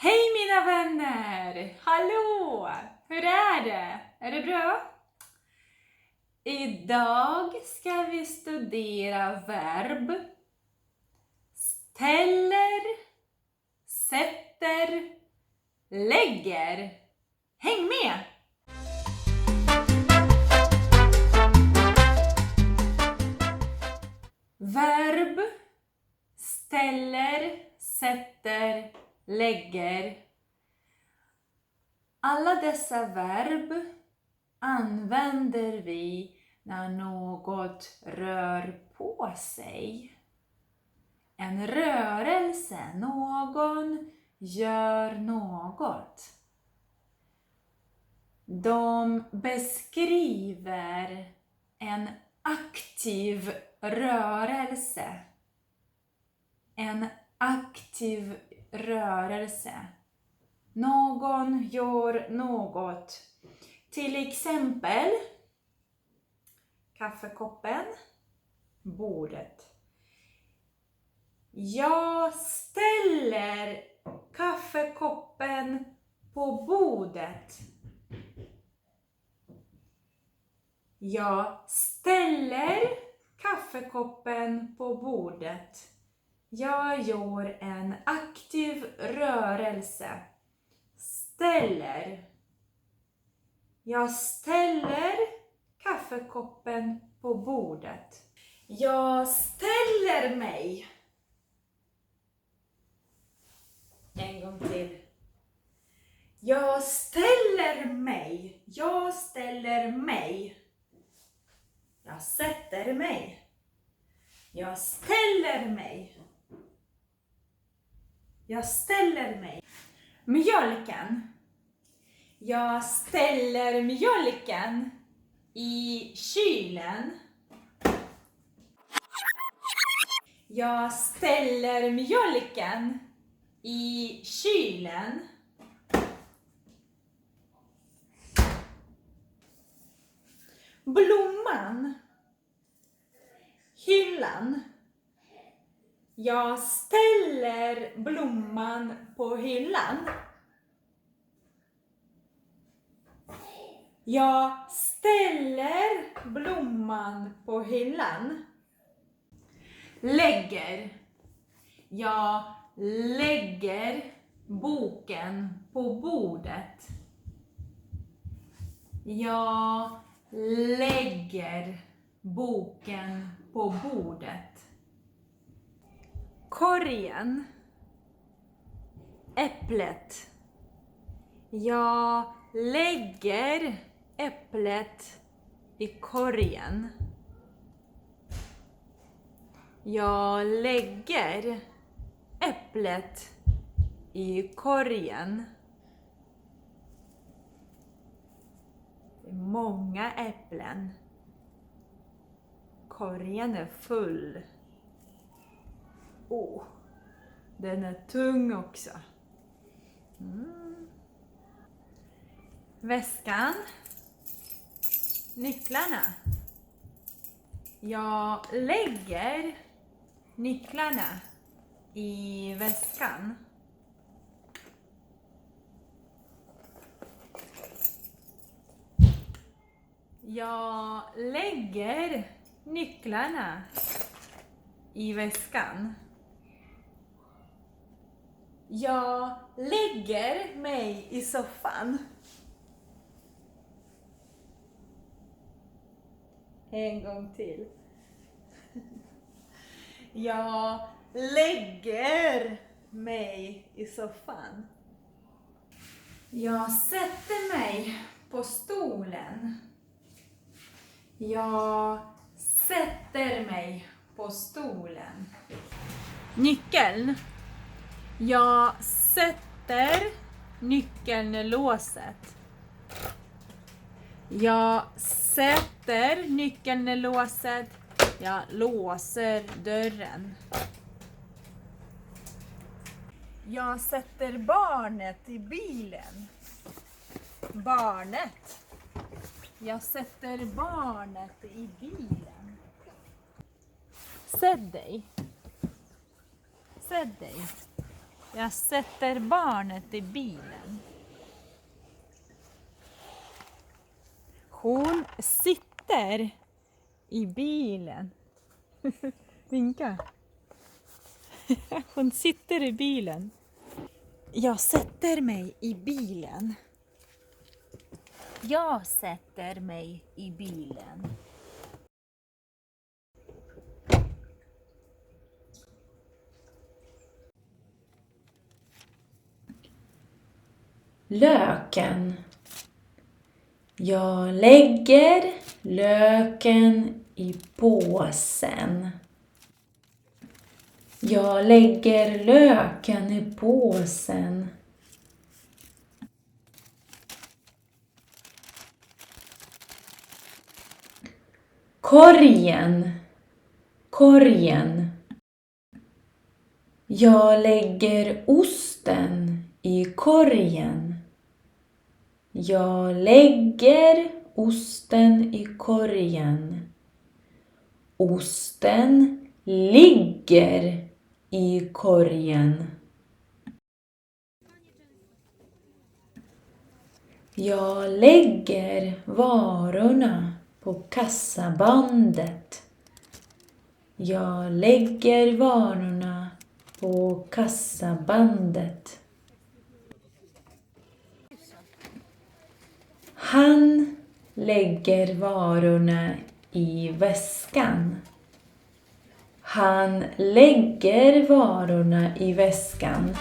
Hej mina vänner! Hallå! Hur är det? Är det bra? Idag ska vi studera verb. Ställer, sätter, lägger. Häng med! Verb, ställer, sätter, lägger. Alla dessa verb använder vi när något rör på sig. En rörelse, någon gör något. De beskriver en aktiv rörelse. En aktiv rörelse. Någon gör något. Till exempel kaffekoppen, bordet. Jag ställer kaffekoppen på bordet. Jag ställer kaffekoppen på bordet. Jag gör en aktiv rörelse. Ställer. Jag ställer kaffekoppen på bordet. Jag ställer mig. En gång till. Jag ställer mig. Jag ställer mig. Jag sätter mig. Jag ställer mig. Jag ställer mig. Mjölken. Jag ställer mjölken i kylen. Jag ställer mjölken i kylen. Blomman. Hyllan. Jag ställer blomman på hyllan. Jag ställer blomman på hyllan. Lägger. Jag lägger boken på bordet. Jag lägger boken på bordet. Korgen. Äpplet. Jag lägger äpplet i korgen. Jag lägger äpplet i korgen. Det är många äpplen. Korgen är full. Den är tung också. Väskan. Nycklarna. Jag lägger nycklarna i väskan. Jag lägger nycklarna i väskan. Jag lägger mig i soffan. En gång till. Jag lägger mig i soffan. Jag sätter mig på stolen. Jag sätter mig på stolen. Nyckeln. Jag sätter nyckeln i låset. Jag sätter nyckeln i låset. Jag låser dörren. Jag sätter barnet i bilen. Barnet. Jag sätter barnet i bilen. Sätt dig. Sätt dig. Jag sätter barnet i bilen. Hon sitter i bilen. Vinka. Hon sitter i bilen. Jag sätter mig i bilen. Jag sätter mig i bilen. Löken. Jag lägger löken i påsen. Jag lägger löken i påsen. Korgen. Korgen. Jag lägger osten i korgen. Jag lägger osten i korgen. Osten ligger i korgen. Jag lägger varorna på kassabandet. Jag lägger varorna på kassabandet. Han lägger varorna i väskan. Han lägger varorna i väskan.